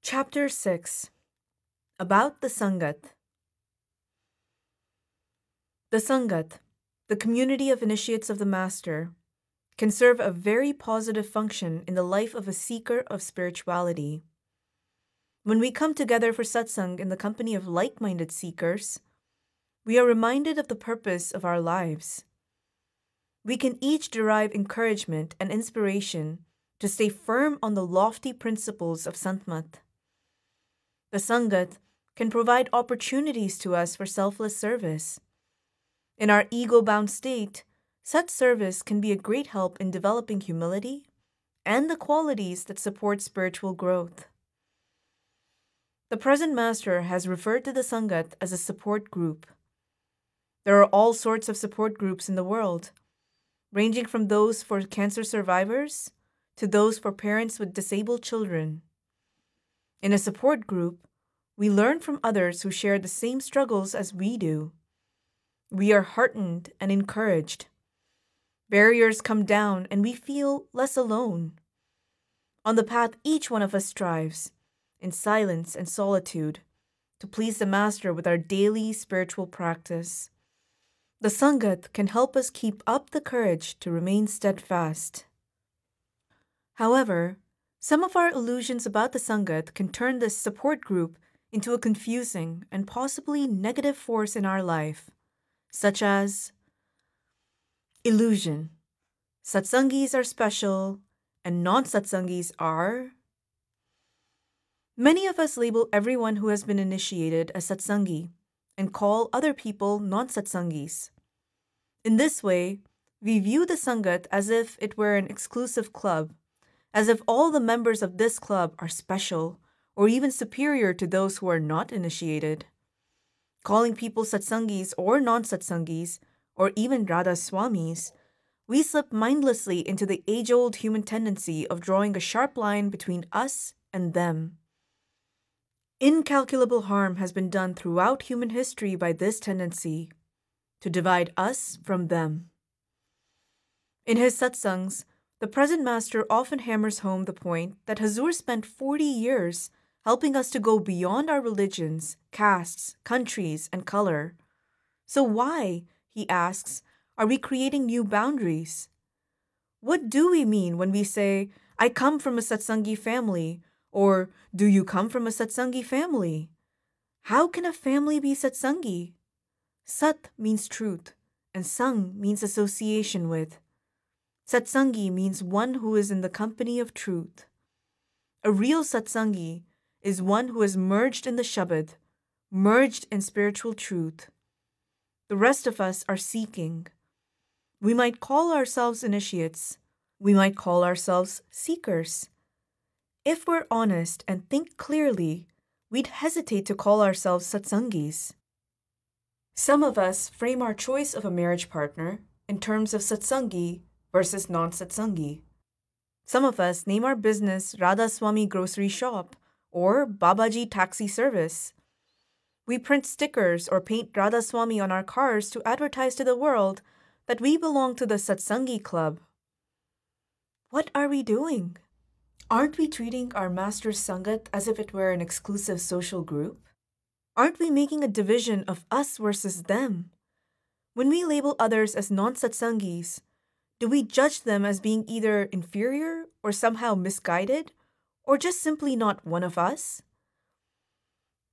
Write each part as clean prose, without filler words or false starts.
Chapter 6. About the Sangat. The Sangat, the community of initiates of the Master, can serve a very positive function in the life of a seeker of spirituality. When we come together for satsang in the company of like-minded seekers, we are reminded of the purpose of our lives. We can each derive encouragement and inspiration to stay firm on the lofty principles of Sangat. The Sangat can provide opportunities to us for selfless service. In our ego-bound state, such service can be a great help in developing humility and the qualities that support spiritual growth. The present Master has referred to the Sangat as a support group. There are all sorts of support groups in the world, ranging from those for cancer survivors to those for parents with disabled children. In a support group, we learn from others who share the same struggles as we do. We are heartened and encouraged. Barriers come down and we feel less alone. On the path each one of us strives, in silence and solitude, to please the Master with our daily spiritual practice. The Sangat can help us keep up the courage to remain steadfast. However, some of our illusions about the Sangat can turn this support group into a confusing and possibly negative force in our life, such as illusion. Satsangis are special, and non-satsangis are. Many of us label everyone who has been initiated as satsangi and call other people non-satsangis. In this way, we view the Sangat as if it were an exclusive club, as if all the members of this club are special or even superior to those who are not initiated. Calling people satsangis or non-satsangis, or even Radha Swamis, we slip mindlessly into the age-old human tendency of drawing a sharp line between us and them. Incalculable harm has been done throughout human history by this tendency, to divide us from them. In his satsangs, the present Master often hammers home the point that Hazur spent 40 years helping us to go beyond our religions, castes, countries, and color. So why, he asks, are we creating new boundaries? What do we mean when we say, I come from a satsangi family, or do you come from a satsangi family? How can a family be satsangi? Sat means truth, and sang means association with. Satsangi means one who is in the company of truth. A real satsangi is one who is merged in the Shabad, merged in spiritual truth. The rest of us are seeking. We might call ourselves initiates. We might call ourselves seekers. If we're honest and think clearly, we'd hesitate to call ourselves satsangis. Some of us frame our choice of a marriage partner in terms of satsangi versus non-satsangi. Some of us name our business Radha Soami Grocery Shop or Babaji Taxi Service. We print stickers or paint Radha Soami on our cars to advertise to the world that we belong to the Satsangi Club. What are we doing? Aren't we treating our Master's Sangat as if it were an exclusive social group? Aren't we making a division of us versus them? When we label others as non-satsangis, do we judge them as being either inferior or somehow misguided, or just simply not one of us?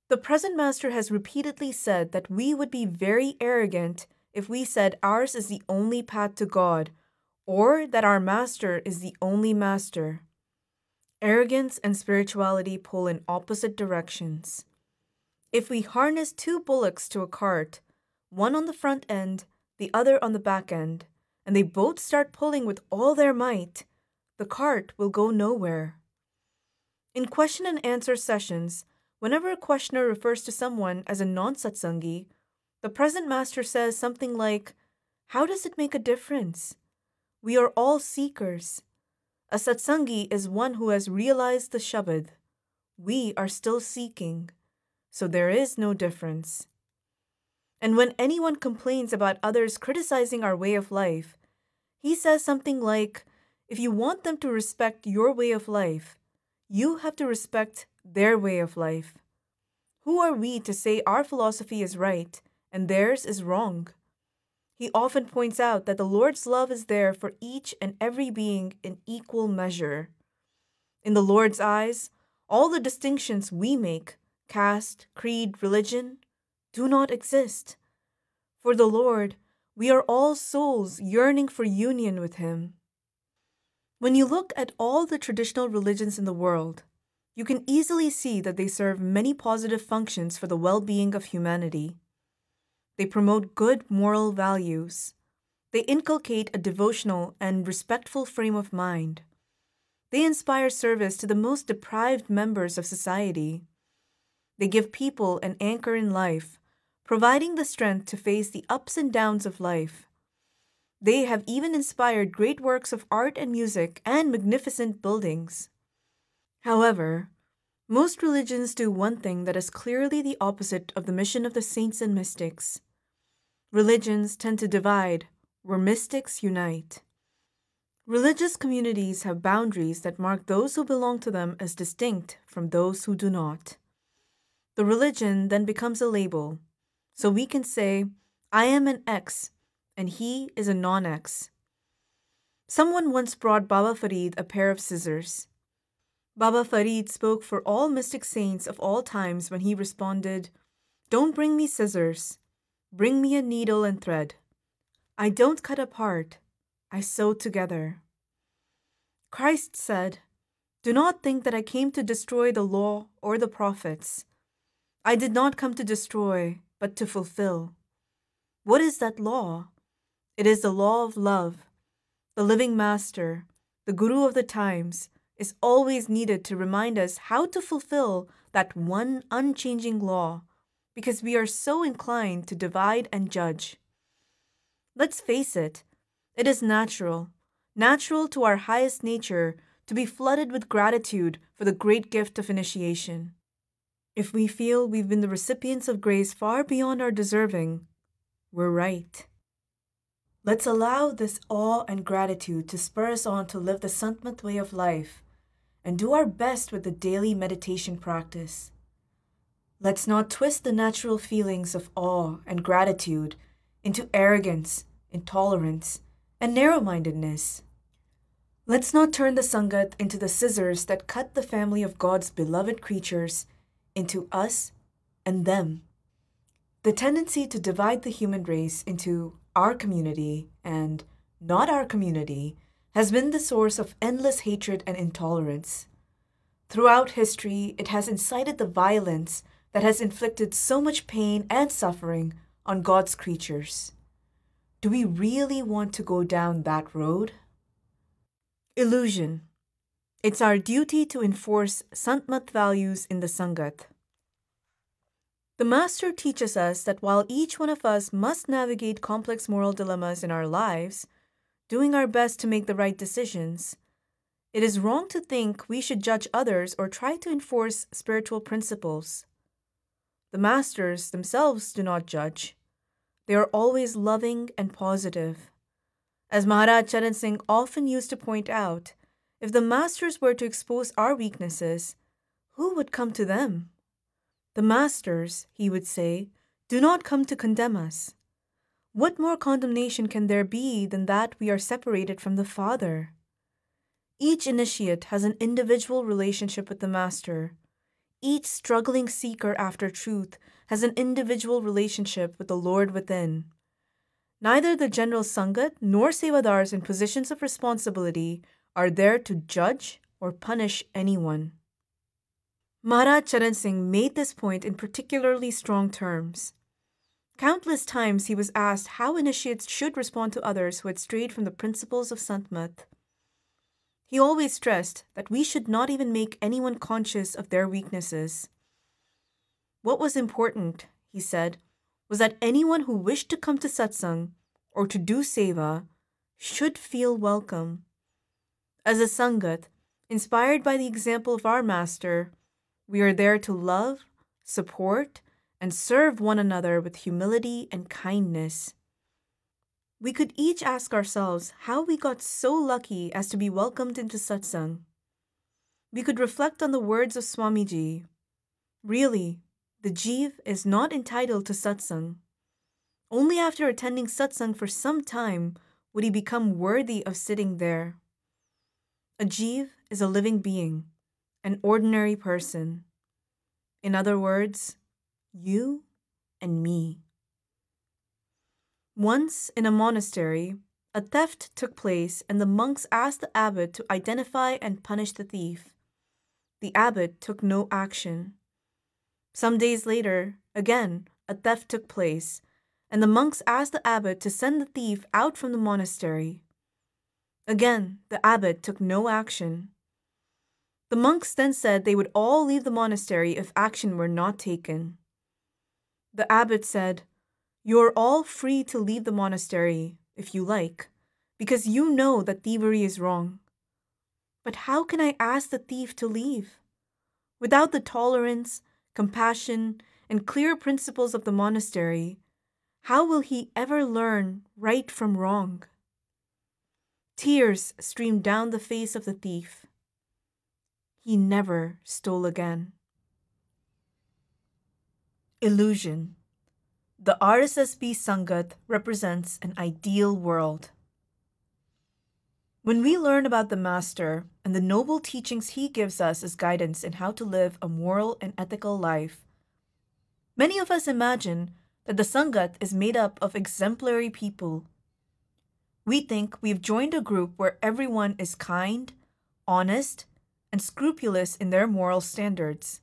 The present Master has repeatedly said that we would be very arrogant if we said ours is the only path to God, or that our Master is the only Master. Arrogance and spirituality pull in opposite directions. If we harness two bullocks to a cart, one on the front end, the other on the back end, and they both start pulling with all their might, the cart will go nowhere. In question and answer sessions, whenever a questioner refers to someone as a non-satsangi, the present Master says something like, how does it make a difference? We are all seekers. A satsangi is one who has realized the Shabad. We are still seeking, so there is no difference. And when anyone complains about others criticizing our way of life, he says something like, if you want them to respect your way of life, you have to respect their way of life. Who are we to say our philosophy is right and theirs is wrong? He often points out that the Lord's love is there for each and every being in equal measure. In the Lord's eyes, all the distinctions we make, caste, creed, religion, do not exist. For the Lord, we are all souls yearning for union with Him. When you look at all the traditional religions in the world, you can easily see that they serve many positive functions for the well-being of humanity. They promote good moral values. They inculcate a devotional and respectful frame of mind. They inspire service to the most deprived members of society. They give people an anchor in life, providing the strength to face the ups and downs of life. They have even inspired great works of art and music and magnificent buildings. However, most religions do one thing that is clearly the opposite of the mission of the saints and mystics. Religions tend to divide, where mystics unite. Religious communities have boundaries that mark those who belong to them as distinct from those who do not. The religion then becomes a label, so we can say, I am an X, and he is a non-X. Someone once brought Baba Farid a pair of scissors. Baba Farid spoke for all mystic saints of all times when he responded, Don't bring me scissors. Bring me a needle and thread. I don't cut apart. I sew together. Christ said, Do not think that I came to destroy the law or the prophets. I did not come to destroy, but to fulfill. What is that law? It is the law of love. The living master, the guru of the times, is always needed to remind us how to fulfill that one unchanging law, because we are so inclined to divide and judge. Let's face it, it is natural to our highest nature to be flooded with gratitude for the great gift of initiation. If we feel we've been the recipients of grace far beyond our deserving, we're right. Let's allow this awe and gratitude to spur us on to live the Sangat way of life and do our best with the daily meditation practice. Let's not twist the natural feelings of awe and gratitude into arrogance, intolerance, and narrow-mindedness. Let's not turn the Sangat into the scissors that cut the family of God's beloved creatures into us and them. The tendency to divide the human race into our community and not our community has been the source of endless hatred and intolerance. Throughout history, it has incited the violence that has inflicted so much pain and suffering on God's creatures. Do we really want to go down that road? Illusion. It's our duty to enforce Sangat values in the Sangat. The Master teaches us that while each one of us must navigate complex moral dilemmas in our lives, doing our best to make the right decisions, it is wrong to think we should judge others or try to enforce spiritual principles. The Masters themselves do not judge. They are always loving and positive. As Maharaj Charan Singh often used to point out, if the Masters were to expose our weaknesses, who would come to them? The Masters, he would say, do not come to condemn us. What more condemnation can there be than that we are separated from the Father? Each initiate has an individual relationship with the Master. Each struggling seeker after truth has an individual relationship with the Lord within. Neither the general Sangat nor Sevadars in positions of responsibility are there to judge or punish anyone. Maharaj Charan Singh made this point in particularly strong terms. Countless times he was asked how initiates should respond to others who had strayed from the principles of Sangat. He always stressed that we should not even make anyone conscious of their weaknesses. What was important, he said, was that anyone who wished to come to satsang or to do seva should feel welcome. As a Sangat, inspired by the example of our Master, we are there to love, support, and serve one another with humility and kindness. We could each ask ourselves how we got so lucky as to be welcomed into satsang. We could reflect on the words of Swamiji. Really, the Jeev is not entitled to satsang. Only after attending satsang for some time would he become worthy of sitting there. A Jeev is a living being, an ordinary person. In other words, you and me. Once in a monastery, a theft took place and the monks asked the abbot to identify and punish the thief. The abbot took no action. Some days later, again, a theft took place, and the monks asked the abbot to send the thief out from the monastery. Again, the abbot took no action. The monks then said they would all leave the monastery if action were not taken. The abbot said, "You are all free to leave the monastery, if you like, because you know that thievery is wrong. But how can I ask the thief to leave? Without the tolerance, compassion, and clear principles of the monastery, how will he ever learn right from wrong?" Tears streamed down the face of the thief. He never stole again. Illusion. The RSSB Sangat represents an ideal world. When we learn about the Master and the noble teachings he gives us as guidance in how to live a moral and ethical life, many of us imagine that the Sangat is made up of exemplary people. We think we've joined a group where everyone is kind, honest, and scrupulous in their moral standards.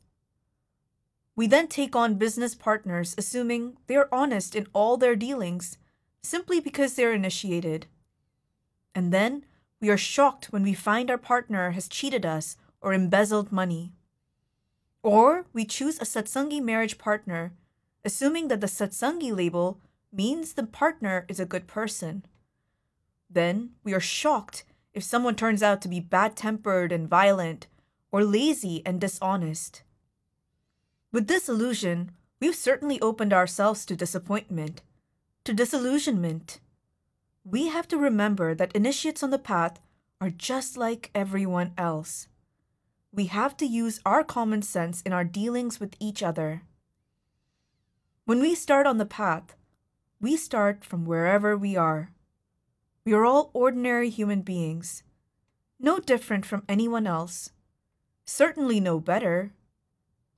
We then take on business partners assuming they are honest in all their dealings simply because they're initiated. And then we are shocked when we find our partner has cheated us or embezzled money. Or we choose a satsangi marriage partner, assuming that the satsangi label means the partner is a good person. Then we are shocked if someone turns out to be bad-tempered and violent, or lazy and dishonest. With this illusion, we've certainly opened ourselves to disappointment, to disillusionment. We have to remember that initiates on the path are just like everyone else. We have to use our common sense in our dealings with each other. When we start on the path, we start from wherever we are. We are all ordinary human beings, no different from anyone else, certainly no better,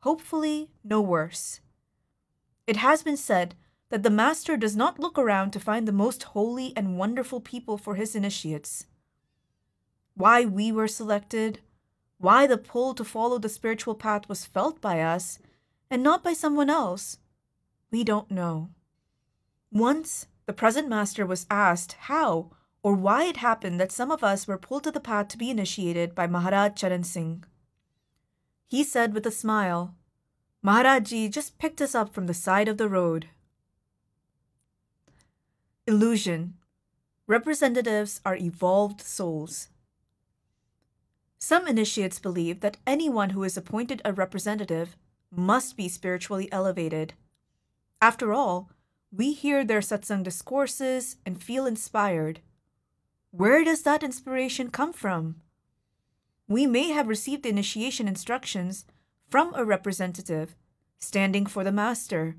hopefully no worse. It has been said that the Master does not look around to find the most holy and wonderful people for his initiates. Why we were selected, why the pull to follow the spiritual path was felt by us and not by someone else, we don't know. Once, the present Master was asked how or why it happened that some of us were pulled to the path to be initiated by Maharaj Charan Singh. He said with a smile, "Maharaj-ji just picked us up from the side of the road." Illusion. Representatives are evolved souls. Some initiates believe that anyone who is appointed a representative must be spiritually elevated. After all, we hear their satsang discourses and feel inspired. Where does that inspiration come from? We may have received the initiation instructions from a representative, standing for the Master.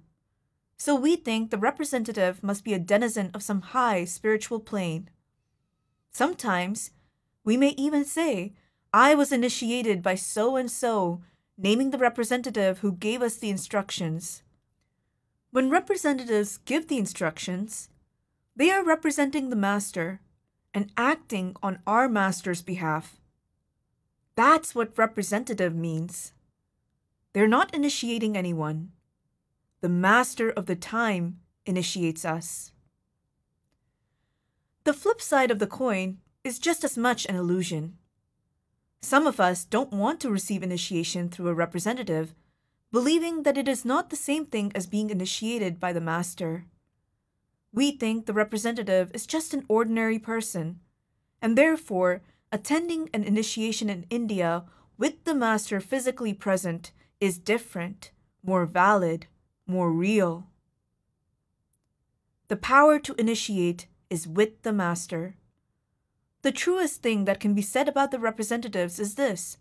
So we think the representative must be a denizen of some high spiritual plane. Sometimes we may even say, "I was initiated by so-and-so," naming the representative who gave us the instructions. When representatives give the instructions, they are representing the Master and acting on our Master's behalf. That's what representative means. They're not initiating anyone. The Master of the time initiates us. The flip side of the coin is just as much an illusion. Some of us don't want to receive initiation through a representative, believing that it is not the same thing as being initiated by the Master. We think the representative is just an ordinary person, and therefore attending an initiation in India with the Master physically present is different, more valid, more real. The power to initiate is with the Master. The truest thing that can be said about the representatives is this: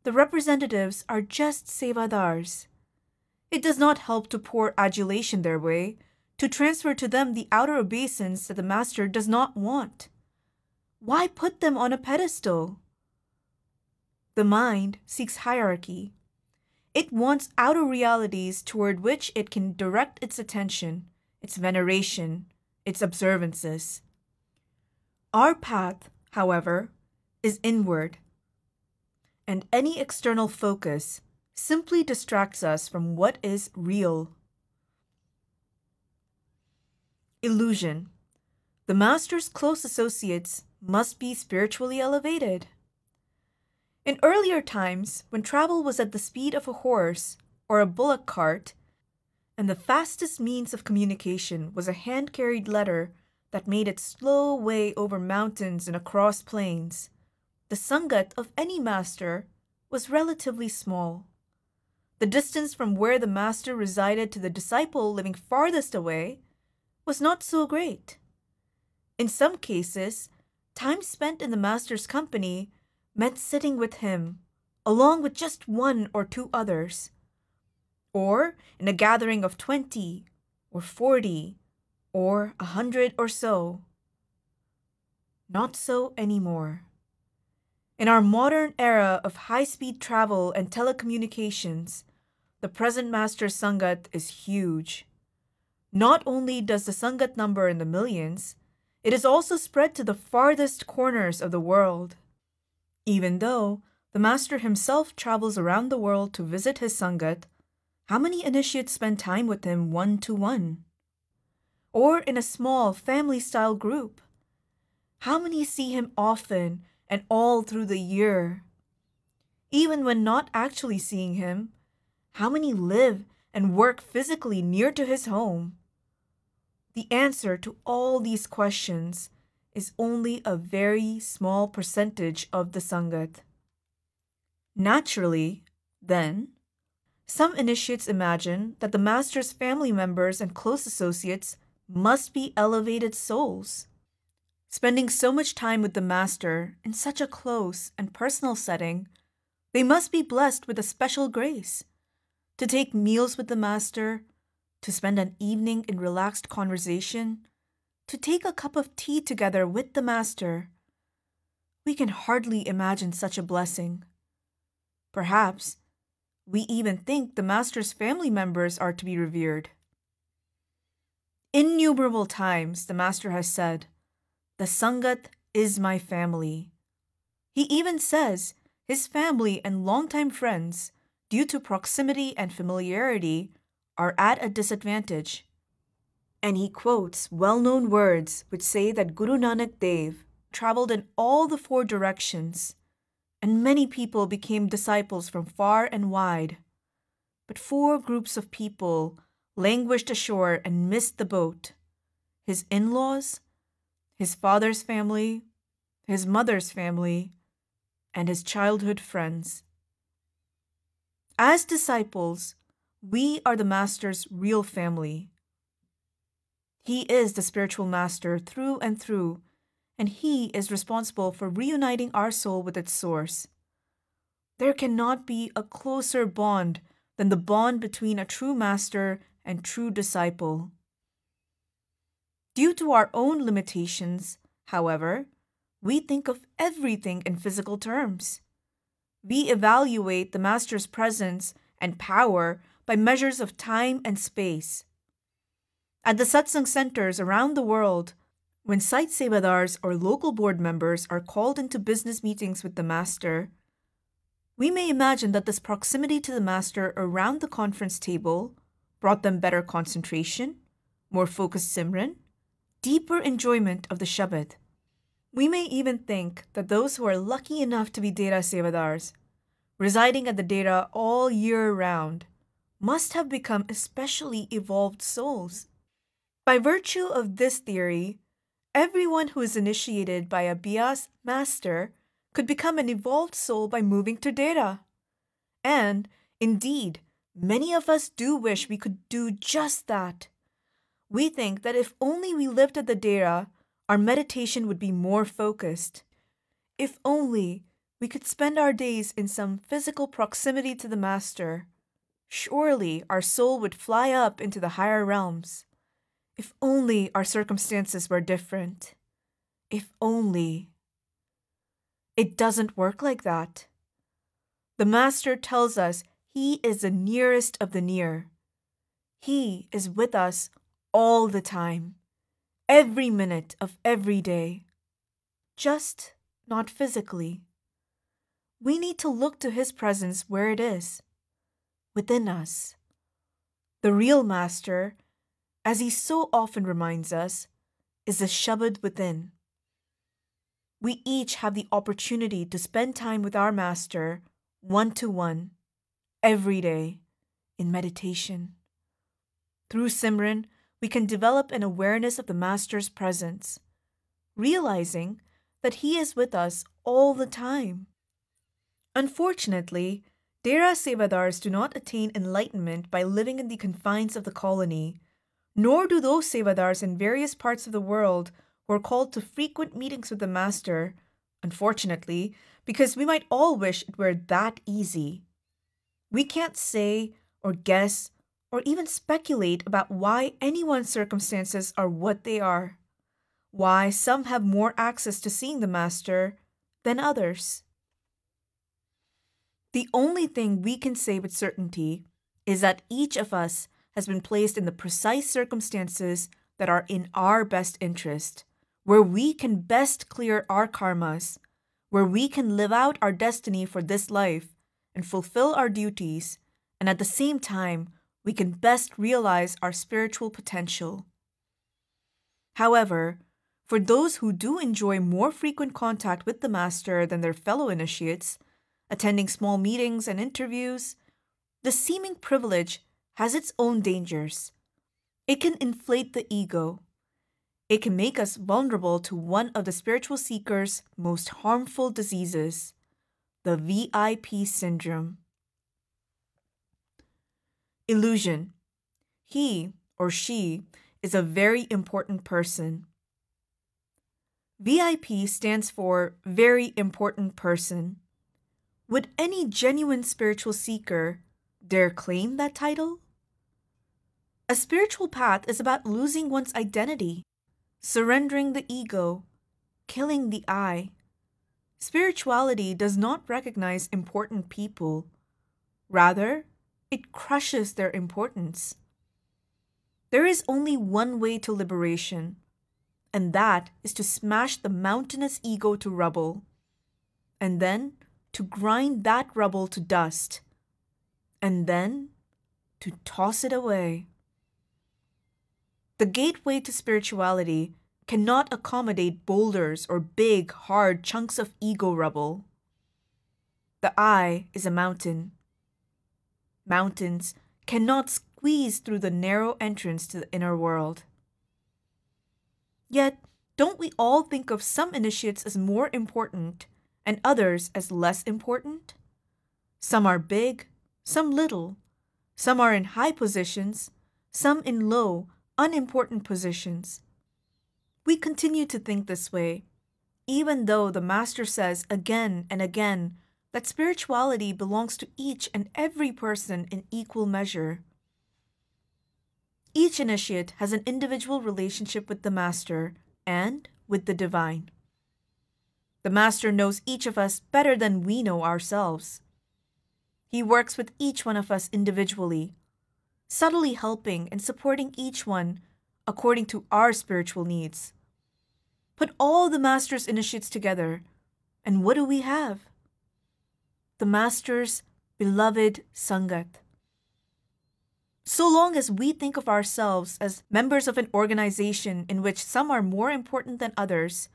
the representatives are just sevadars. It does not help to pour adulation their way, to transfer to them the outer obeisance that the master does not want. Why put them on a pedestal? The mind seeks hierarchy. It wants outer realities toward which it can direct its attention, its veneration, its observances. Our path, however, is inward, and any external focus simply distracts us from what is real. Illusion. The master's close associates must be spiritually elevated. In earlier times, when travel was at the speed of a horse or a bullock cart, and the fastest means of communication was a hand-carried letter that made its slow way over mountains and across plains, the Sangat of any master was relatively small. The distance from where the master resided to the disciple living farthest away was not so great. In some cases, time spent in the master's company meant sitting with him, along with just one or two others, or in a gathering of 20 or 40 or 100 or so. Not so anymore. In our modern era of high-speed travel and telecommunications, the present master Sangat is huge. Not only does the Sangat number in the millions, it is also spread to the farthest corners of the world. Even though the master himself travels around the world to visit his Sangat, how many initiates spend time with him one-to-one? Or in a small family-style group? How many see him often and all through the year? Even when not actually seeing him, how many live and work physically near to his home? The answer to all these questions is only a very small percentage of the Sangat. Naturally, then, some initiates imagine that the master's family members and close associates must be elevated souls. Spending so much time with the master in such a close and personal setting, they must be blessed with a special grace. To take meals with the master, to spend an evening in relaxed conversation, to take a cup of tea together with the master. We can hardly imagine such a blessing. Perhaps we even think the master's family members are to be revered. Innumerable times the master has said, "The Sangat is my family." He even says his family and longtime friends, due to proximity and familiarity, are at a disadvantage. And he quotes well-known words which say that Guru Nanak Dev traveled in all the four directions, and many people became disciples from far and wide. But four groups of people languished ashore and missed the boat: his in-laws, his father's family, his mother's family, and his childhood friends. As disciples, we are the master's real family. He is the spiritual master through and through, and he is responsible for reuniting our soul with its source. There cannot be a closer bond than the bond between a true master and true disciple. Due to our own limitations, however, we think of everything in physical terms. We evaluate the master's presence and power by measures of time and space. At the satsang centers around the world, when site sevadars or local board members are called into business meetings with the master, we may imagine that this proximity to the master around the conference table brought them better concentration, more focused simran, deeper enjoyment of the Shabad. We may even think that those who are lucky enough to be Dera Sevadars, residing at the Dera all year round, must have become especially evolved souls. By virtue of this theory, everyone who is initiated by a Beas master could become an evolved soul by moving to Dera. And, indeed, many of us do wish we could do just that. We think that if only we lived at the Dera, our meditation would be more focused. If only we could spend our days in some physical proximity to the Master, surely our soul would fly up into the higher realms. If only our circumstances were different. If only. It doesn't work like that. The Master tells us He is the nearest of the near. He is with us all the time, every minute of every day. Just not physically. We need to look to His presence where it is, within us. The real Master, as He so often reminds us, is the Shabad within. We each have the opportunity to spend time with our Master, one-to-one, every day, in meditation. Through Simran, we can develop an awareness of the Master's presence, realizing that He is with us all the time. Unfortunately, Dera Sevadars do not attain enlightenment by living in the confines of the colony, nor do those Sevadars in various parts of the world who are called to frequent meetings with the Master, unfortunately, because we might all wish it were that easy. We can't say or guess or even speculate about why anyone's circumstances are what they are, why some have more access to seeing the Master than others. The only thing we can say with certainty is that each of us has been placed in the precise circumstances that are in our best interest, where we can best clear our karmas, where we can live out our destiny for this life and fulfill our duties, and at the same time, we can best realize our spiritual potential. However, for those who do enjoy more frequent contact with the Master than their fellow initiates, attending small meetings and interviews, the seeming privilege has its own dangers. It can inflate the ego. It can make us vulnerable to one of the spiritual seeker's most harmful diseases, the VIP syndrome. Illusion. He or she is a very important person. VIP stands for very important person. Would any genuine spiritual seeker dare claim that title? A spiritual path is about losing one's identity, surrendering the ego, killing the I. Spirituality does not recognize important people. Rather, it crushes their importance. There is only one way to liberation, and that is to smash the mountainous ego to rubble, and then to grind that rubble to dust, and then to toss it away. The gateway to spirituality cannot accommodate boulders or big, hard chunks of ego rubble. The I is a mountain. Mountains cannot squeeze through the narrow entrance to the inner world. Yet, don't we all think of some initiates as more important and others as less important? Some are big, some little. Some are in high positions, some in low, unimportant positions. We continue to think this way, even though the Master says again and again that spirituality belongs to each and every person in equal measure. Each initiate has an individual relationship with the Master and with the Divine. The Master knows each of us better than we know ourselves. He works with each one of us individually, subtly helping and supporting each one according to our spiritual needs. Put all the Master's initiates together, and what do we have? The Master's beloved Sangat. So long as we think of ourselves as members of an organization in which some are more important than others,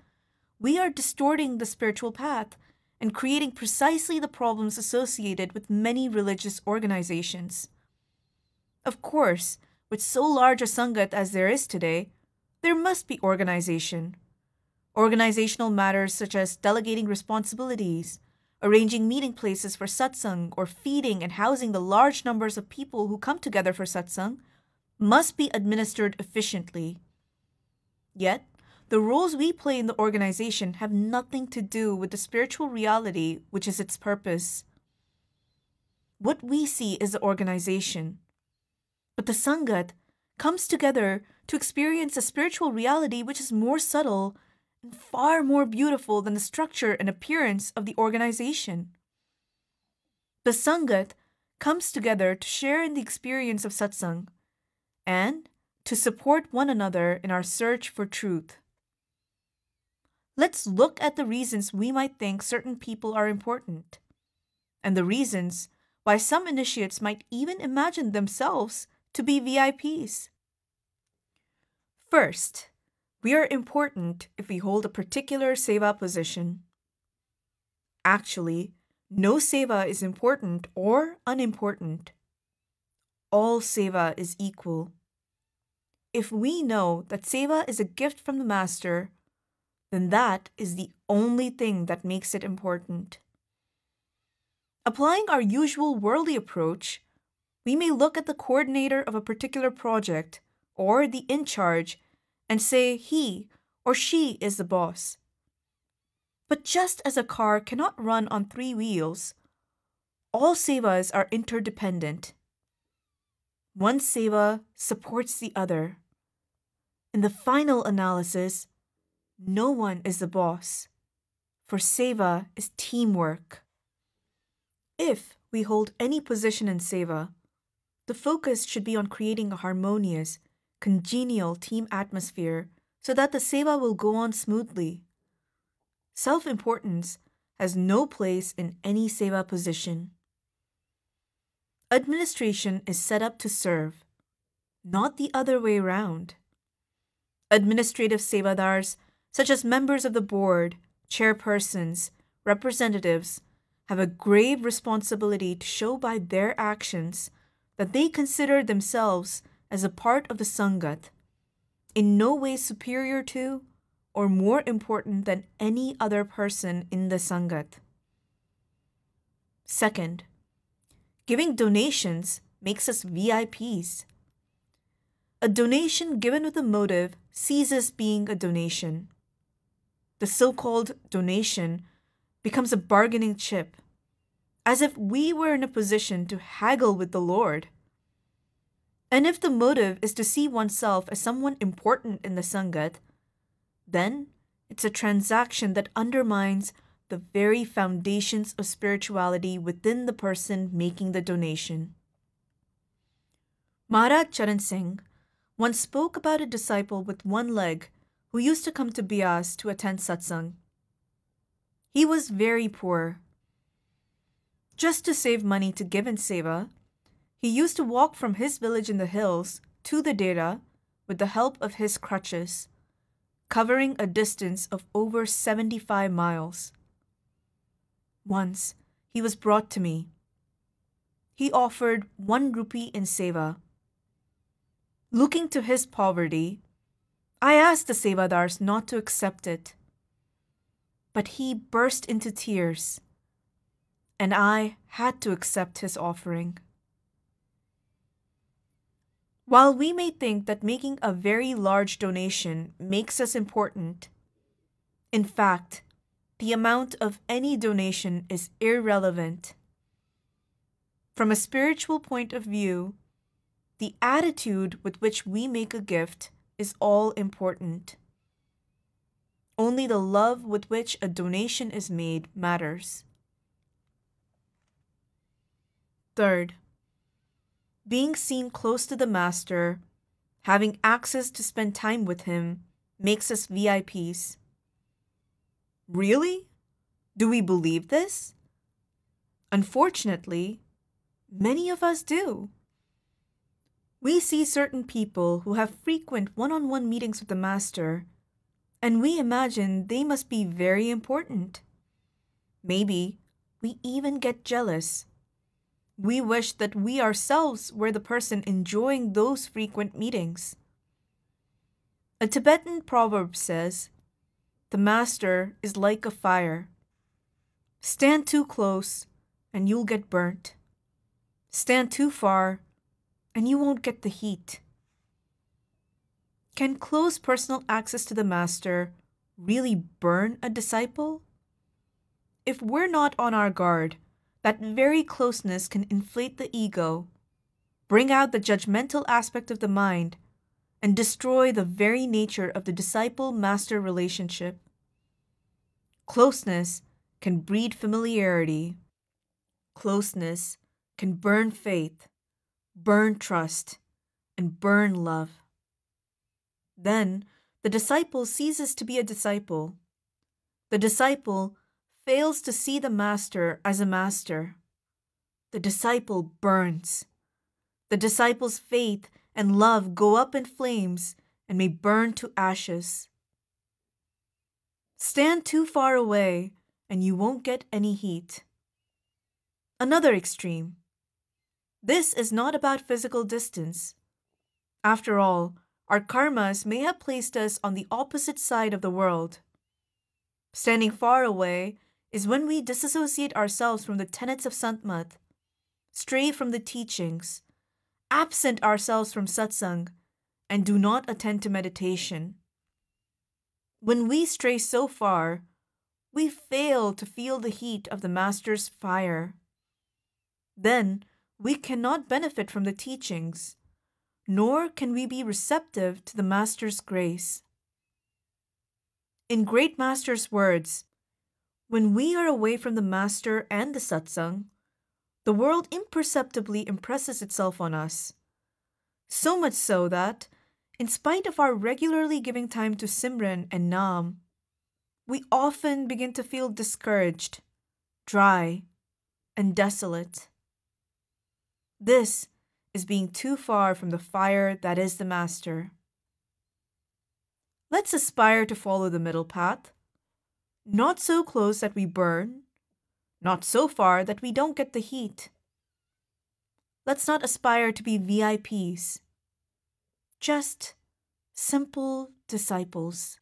we are distorting the spiritual path and creating precisely the problems associated with many religious organizations. Of course, with so large a Sangat as there is today, there must be organization. Organizational matters such as delegating responsibilities, arranging meeting places for satsang, or feeding and housing the large numbers of people who come together for satsang must be administered efficiently. Yet, the roles we play in the organization have nothing to do with the spiritual reality which is its purpose. What we see is the organization, but the Sangat comes together to experience a spiritual reality which is more subtle and far more beautiful than the structure and appearance of the organization. The Sangat comes together to share in the experience of satsang and to support one another in our search for truth. Let's look at the reasons we might think certain people are important, and the reasons why some initiates might even imagine themselves to be VIPs. First, we are important if we hold a particular seva position. Actually, no seva is important or unimportant. All seva is equal. If we know that seva is a gift from the Master, then that is the only thing that makes it important. Applying our usual worldly approach, we may look at the coordinator of a particular project or the in charge and say he or she is the boss. But just as a car cannot run on 3 wheels, all sevas are interdependent. One seva supports the other. In the final analysis, no one is the boss, for seva is teamwork. If we hold any position in seva, the focus should be on creating a harmonious, congenial team atmosphere so that the seva will go on smoothly. Self-importance has no place in any seva position. Administration is set up to serve, not the other way round. Administrative sevadars, such as members of the board, chairpersons, representatives, have a grave responsibility to show by their actions that they consider themselves as a part of the Sangat, in no way superior to or more important than any other person in the Sangat. Second, giving donations makes us VIPs. A donation given with a motive ceases being a donation. The so-called donation becomes a bargaining chip, as if we were in a position to haggle with the Lord. And if the motive is to see oneself as someone important in the Sangat, then it's a transaction that undermines the very foundations of spirituality within the person making the donation. Maharaj Charan Singh once spoke about a disciple with one leg who used to come to Beas to attend satsang. He was very poor. Just to save money to give in seva, he used to walk from his village in the hills to the dera with the help of his crutches, covering a distance of over 75 miles. Once, he was brought to me. He offered 1 rupee in seva. Looking to his poverty, I asked the sevadars not to accept it. But he burst into tears, and I had to accept his offering. While we may think that making a very large donation makes us important, in fact, the amount of any donation is irrelevant. From a spiritual point of view, the attitude with which we make a gift is all important. Only the love with which a donation is made matters. Third, being seen close to the Master, having access to spend time with him, makes us VIPs. Really? Do we believe this? Unfortunately, many of us do. We see certain people who have frequent one-on-one meetings with the Master, and we imagine they must be very important. Maybe we even get jealous. We wish that we ourselves were the person enjoying those frequent meetings. A Tibetan proverb says, "The Master is like a fire. Stand too close and you'll get burnt. Stand too far and you won't get the heat." Can close personal access to the Master really burn a disciple? If we're not on our guard, that very closeness can inflate the ego, bring out the judgmental aspect of the mind, and destroy the very nature of the disciple-master relationship. Closeness can breed familiarity. Closeness can burn faith, burn trust, and burn love. Then the disciple ceases to be a disciple. The disciple fails to see the Master as a master. The disciple burns. The disciple's faith and love go up in flames and may burn to ashes. Stand too far away and you won't get any heat. Another extreme. This is not about physical distance. After all, our karmas may have placed us on the opposite side of the world. Standing far away is when we disassociate ourselves from the tenets of Sangat, stray from the teachings, absent ourselves from satsang, and do not attend to meditation. When we stray so far, we fail to feel the heat of the Master's fire. Then we cannot benefit from the teachings, nor can we be receptive to the Master's grace. In Great Master's words, when we are away from the Master and the satsang, the world imperceptibly impresses itself on us, so much so that, in spite of our regularly giving time to Simran and Naam, we often begin to feel discouraged, dry, and desolate. This is being too far from the fire that is the Master. Let's aspire to follow the middle path, not so close that we burn, not so far that we don't get the heat. Let's not aspire to be VIPs, just simple disciples.